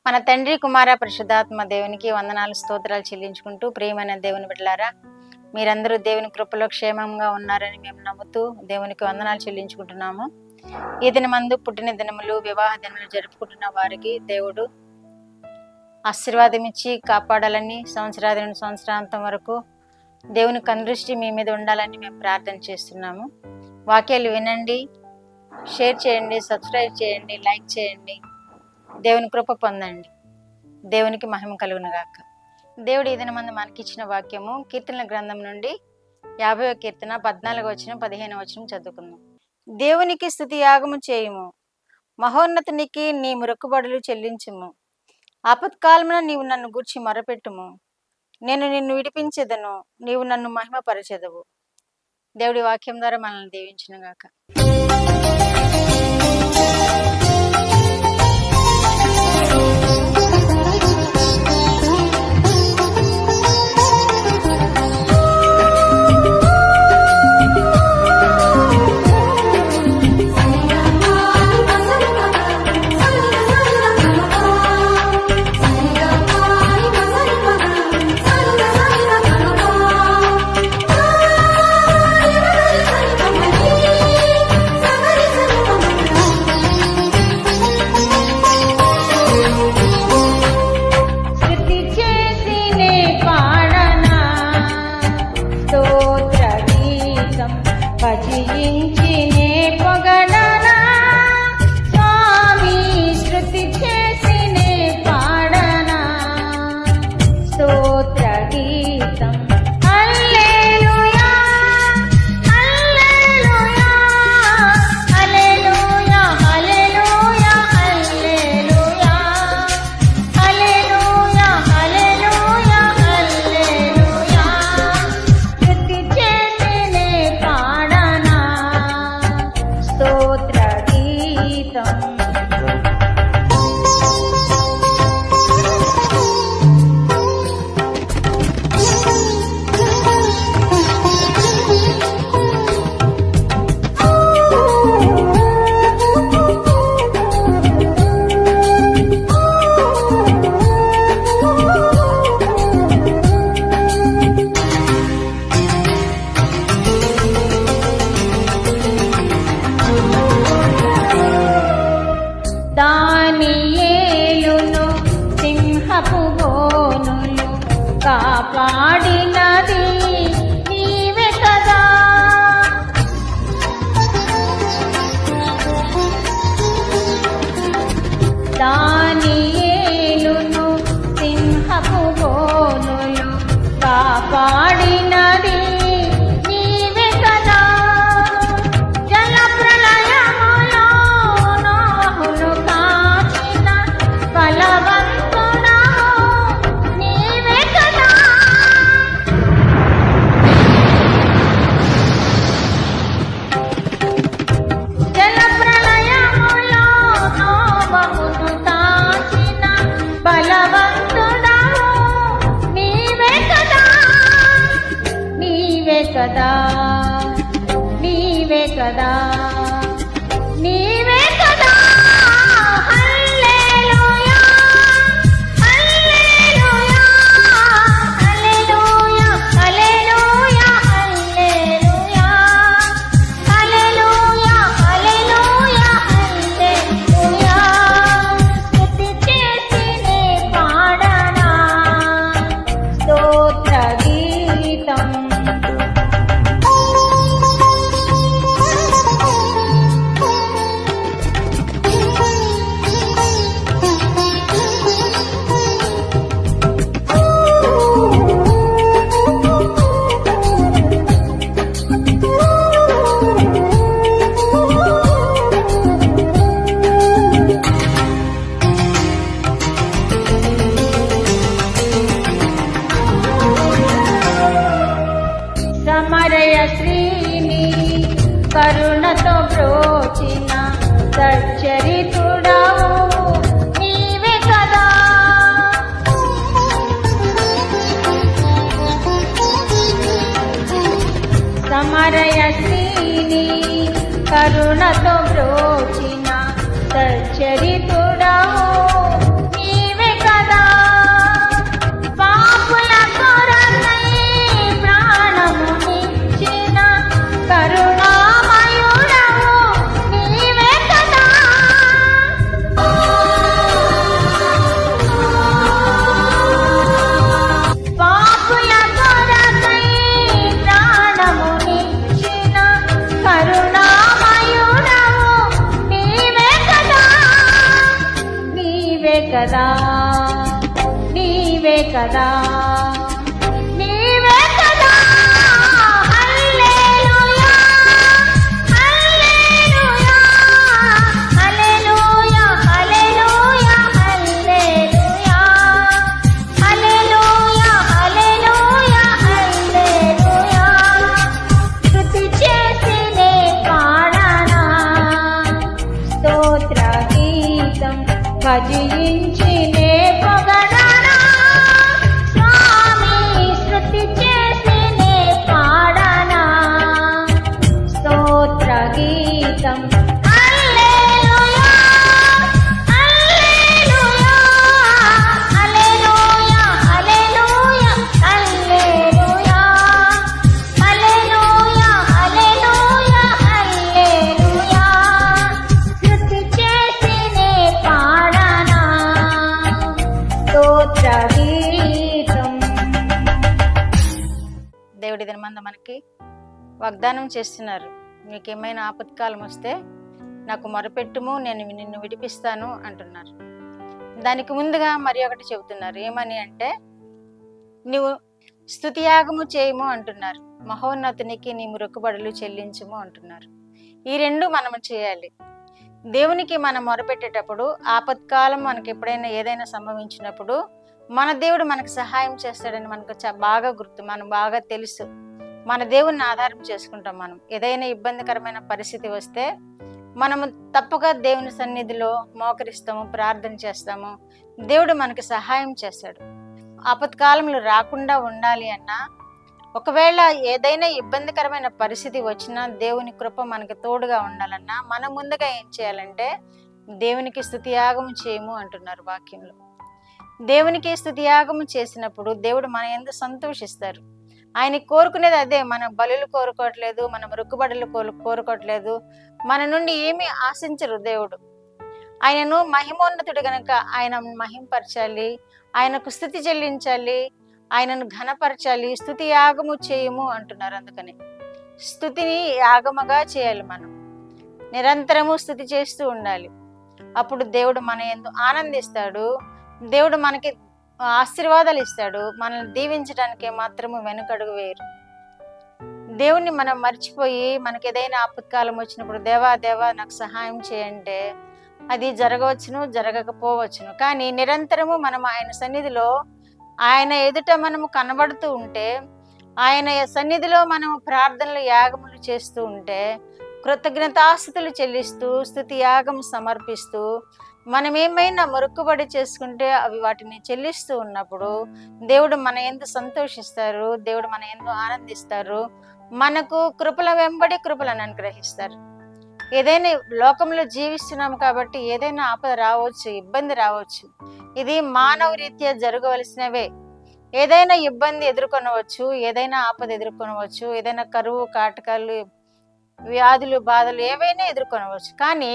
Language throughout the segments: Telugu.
మన తండ్రి కుమార పరిశుద్ధాత్మ దేవునికి వందనాలు స్తోత్రాలు చెల్లించుకుంటూ ప్రియమైన దేవుని బిడ్డలారా, మీరందరూ దేవుని కృపలో క్షేమంగా ఉన్నారని మేము నమ్ముతూ దేవునికి వందనాలు చెల్లించుకుంటున్నాము. ఈ దినమందు పుట్టిన దినములు, వివాహ దినములు జరుపుకుంటున్న వారికి దేవుడు ఆశీర్వాదం ఇచ్చి కాపాడాలని, సంవత్సరాది నుండి సంవత్సరాంతం వరకు దేవుని కనుదృష్టి మీ మీద ఉండాలని మేము ప్రార్థన చేస్తున్నాము. వాక్యాలు వినండి, షేర్ చేయండి, సబ్స్క్రైబ్ చేయండి, లైక్ చేయండి. దేవుని కృప పొందండి. దేవునికి మహిమ కలుగునుగాక. దేవుడు ఈ దినమందు మనకిచ్చిన వాక్యము కీర్తనల గ్రంథం నుండి 50వ కీర్తన 14వ వచనం 15వ వచనం చదువుకుందాం. దేవునికి స్తుతి యాగము చేయుము, మహోన్నతునికి నీ మొక్కుబడులు చెల్లించుము. ఆపత్కాలమున నీవు నన్ను గూర్చి మొరపెట్టుము, నేను నిన్ను విడిపించెదను, నీవు నన్ను మహిమపరచెదవు. దేవుడి వాక్యం ద్వారా మనల్ని దీవించునుగాక. దానియేలును సింహపు బోనులు కాపాడినది నీవే కదా. దానియేలును సింహపు బోనులు కాపాడినది నీవే కదా. జల ప్రళయములో నోహును కాచిన బలవంతుడవు నీవే కదా. జల ప్రళయములో నోహును కాచిన బలవంతుడవు నీవే కదా. నీవే కదా, నీవే కదా, నీవే కదా. హల్లెలూయా, హల్లెలూయా, హల్లెలూయా, హల్లెలూయా, హల్లెలూయా, హల్లెలూయా, హల్లెలూయా, హల్లెలూయా. స్తుతి చేసి నే పాడనా స్తోత్ర గీతం. సమరయ శ్రీని కరుణతో బ్రోచిన సచ్చరితుడవు నీవే కదా. సమరయ శ్రీని కరుణతో బ్రోచిన సచ్చరితుడవు నీవే కదా నీవే కదా నీవే కదా హల్లెలూయా హల్లెలూయా హల్లెలూయా హల్లెలూయా హల్లెలూయా హల్లెలూయా హల్లెలూయా హల్లెలూయా స్తుతి చేసినే పాడనా స్తోత్ర గీతం భజించినే పొగడనా స్వామి స్తుతి చేసినే పాడనా స్తోత్ర గీతం హల్లెలూయా హల్లెలూయా హల్లెలూయా హల్లెలూయా హల్లెలూయా హల్లెలూయా హల్లెలూయా హల్లెలూయా స్తుతి చేసినే పాడనా స్తోత్ర గీతం. దేవుడి దినమందు మనకి వాగ్దానం చేస్తున్నారు, నీకేమైనా ఆపత్కాలం వస్తే నాకు మొరపెట్టుము, నేను నిన్ను విడిపిస్తాను అంటున్నారు. దానికి ముందుగా మరి ఒకటి చెబుతున్నారు, ఏమని అంటే నువ్వు స్తుతియాగము చేయము అంటున్నారు, మహోన్నతునికి నీ మొక్కుబడులు చెల్లించుము అంటున్నారు. ఈ రెండు మనము చేయాలి. దేవునికి మనం మొరపెట్టేటప్పుడు ఆపత్కాలం మనకి ఎప్పుడైనా ఏదైనా సంభవించినప్పుడు మన దేవుడు మనకు సహాయం చేస్తాడని మనకు బాగా గుర్తు, మనం బాగా తెలుసు. మన దేవుడిని ఆధారం చేసుకుంటాం. మనం ఏదైనా ఇబ్బందికరమైన పరిస్థితి వస్తే మనము తప్పక దేవుని సన్నిధిలో మోకరిస్తాము, ప్రార్థన చేస్తాము, దేవుడు మనకి సహాయం చేస్తాడు. ఆపత్కాలంలో రాకుండా ఉండాలి అన్నా, ఒకవేళ ఏదైనా ఇబ్బందికరమైన పరిస్థితి వచ్చినా దేవుని కృప మనకి తోడుగా ఉండాలన్నా మనం ముందుగా ఏం చేయాలంటే దేవునికి స్తుతియాగము చేయము అంటున్నారు వాక్యంలో. దేవునికి స్తుతియాగము చేసినప్పుడు దేవుడు మన యందు సంతోషిస్తారు. ఆయన కోరుకునేది అదే. మన బలులు కోరుకోవట్లేదు, మన మొక్కుబడులు కోరుకోవట్లేదు, మన నుండి ఏమీ ఆశించరు దేవుడు. ఆయనను మహిమోన్నతుడు గనక ఆయన మహింపరచాలి, ఆయనకు స్తుతి చెల్లించాలి, ఆయనను ఘనపరచాలి, స్తుతి యాగము చేయము అంటున్నారు. అందుకని స్తుతిని యాగముగా చేయాలి. మనం నిరంతరము స్తుతి చేస్తూ ఉండాలి. అప్పుడు దేవుడు మన యందు ఆనందిస్తాడు, దేవుడు మనకి ఆశీర్వాదాలు ఇస్తాడు, మనల్ని దీవించడానికి మాత్రము వెనుకడుగు వేయరు. దేవుణ్ణి మనం మర్చిపోయి మనకి ఏదైనా ఆపత్కాలం వచ్చినప్పుడు దేవా దేవా నాకు సహాయం చేయంటే అది జరగవచ్చును, జరగకపోవచ్చును. కానీ నిరంతరము మనం ఆయన సన్నిధిలో, ఆయన ఎదుట మనము కనబడుతూ ఉంటే, ఆయన సన్నిధిలో మనము ప్రార్థనలు యాగములు చేస్తూ ఉంటే, కృతజ్ఞతాస్తుతులు చెల్లిస్తూ స్తుతి యాగము సమర్పిస్తూ మనం ఏమైనా మొక్కుబడి చేసుకుంటే అవి వాటిని చెల్లిస్తూ ఉన్నప్పుడు దేవుడు మన యందు సంతోషిస్తారు, దేవుడు మన యందు ఆనందిస్తారు, మనకు కృపల వెంబడి కృపలను అనుగ్రహిస్తారు. ఏదైనా లోకంలో జీవిస్తున్నాము కాబట్టి ఏదైనా ఆపద రావచ్చు, ఇబ్బంది రావచ్చు. ఇది మానవ రీత్యా జరగవలసినవే. ఏదైనా ఇబ్బంది ఎదుర్కొనవచ్చు, ఏదైనా ఆపద ఎదుర్కొనవచ్చు, ఏదైనా కరువు కాటకాలు వ్యాధులు బాధలు ఏవైనా ఎదుర్కొనవచ్చు. కానీ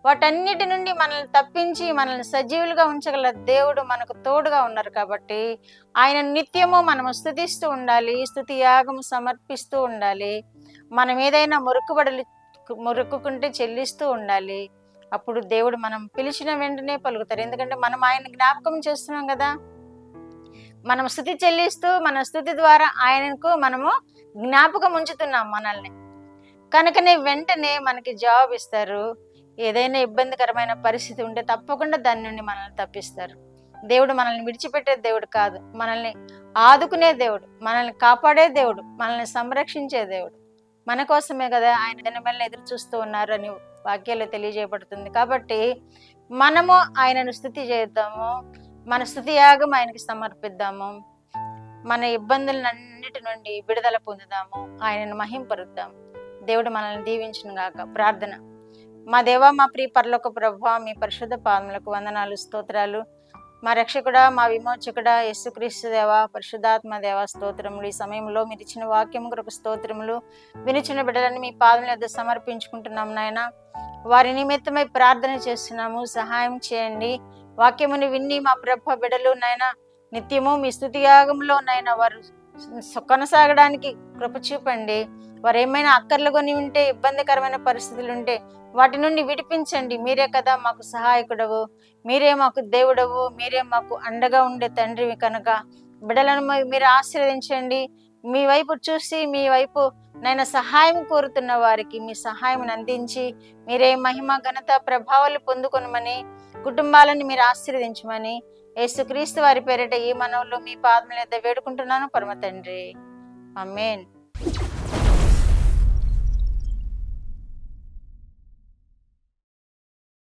వాటన్నిటి నుండి మనల్ని తప్పించి మనల్ని సజీవులుగా ఉంచగల దేవుడు మనకు తోడుగా ఉన్నారు. కాబట్టి ఆయన నిత్యము మనము స్తుతిస్తూ ఉండాలి, స్తుతి యాగము సమర్పిస్తూ ఉండాలి. మనం ఏదైనా మొక్కుకుంటే చెల్లిస్తూ ఉండాలి. అప్పుడు దేవుడు మనం పిలిచిన వెంటనే పలుకుతారు. ఎందుకంటే మనం ఆయన జ్ఞాపకం చేస్తున్నాం కదా. మనం స్తుతి చెల్లిస్తూ మన స్తుతి ద్వారా ఆయనకు మనము జ్ఞాపకం ఉంచుతున్నాం మనల్ని. కనుకనే వెంటనే మనకి జవాబు ఇస్తారు. ఏదైనా ఇబ్బందికరమైన పరిస్థితి ఉంటే తప్పకుండా దాని నుండి మనల్ని తప్పిస్తారు. దేవుడు మనల్ని విడిచిపెట్టే దేవుడు కాదు, మనల్ని ఆదుకునే దేవుడు, మనల్ని కాపాడే దేవుడు, మనల్ని సంరక్షించే దేవుడు. మన కోసమే కదా ఆయన దినమెల్ల ఎదురు చూస్తూ ఉన్నారు అని వాక్యాలు తెలియజేయబడుతుంది. కాబట్టి మనము ఆయనను స్తుతి చేద్దాము, మన స్తుతి యాగం ఆయనకి సమర్పిద్దాము, మన ఇబ్బందులన్నిటి నుండి విడుదల పొందుదాము, ఆయనను మహింపరుద్దాము. దేవుడు మనల్ని దీవించును గాక. ప్రార్థన. మా దేవా, మా ప్రియ పరలోక ప్రభువా, మీ పరిశుద్ధ పాదములకు వందనాలు, స్తోత్రాలు. మా రక్షకుడా, మా విమోచకుడా యేసుక్రీస్తు దేవా, పరిశుద్ధాత్మ దేవా, స్తోత్రములు. ఈ సమయంలో మీరు ఇచ్చిన వాక్యము కొరకు స్తోత్రములు. వినిచిన బిడ్డలని మీ పాదముల యొద్ద సమర్పించుకుంటున్నాము నాయన. వారి నిమిత్తమై ప్రార్థన చేస్తున్నాము, సహాయం చేయండి. వాక్యముని విన్ని మా ప్రభ బిడ్డలు నాయన నిత్యము మీ స్తుతి యాగంలో నాయన వారు కొనసాగడానికి కృప చూపండి. వారు ఏమైనా అక్కర్లు కొని ఉంటే, ఇబ్బందికరమైన పరిస్థితులు ఉంటే వాటి నుండి విడిపించండి. మీరే కదా మాకు సహాయకుడవు, మీరే మాకు దేవుడవు, మీరే మాకు అండగా ఉండే తండ్రివి కనుక బిడ్డలను మీరు ఆశీర్వదించండి. మీ వైపు చూసి మీ వైపు నైనా సహాయం కోరుతున్న వారికి మీ సహాయం అందించి మీరే మహిమ ఘనత ప్రభావాలు పొందుకొనమని, కుటుంబాలను మీరు ఆశీర్వదించమని యేసుక్రీస్తు వారి పేరిట ఈ మనవులు మీ పాదముల యొద్ద వేడుకుంటున్నాను పరమ తండ్రి. ఆమేన్.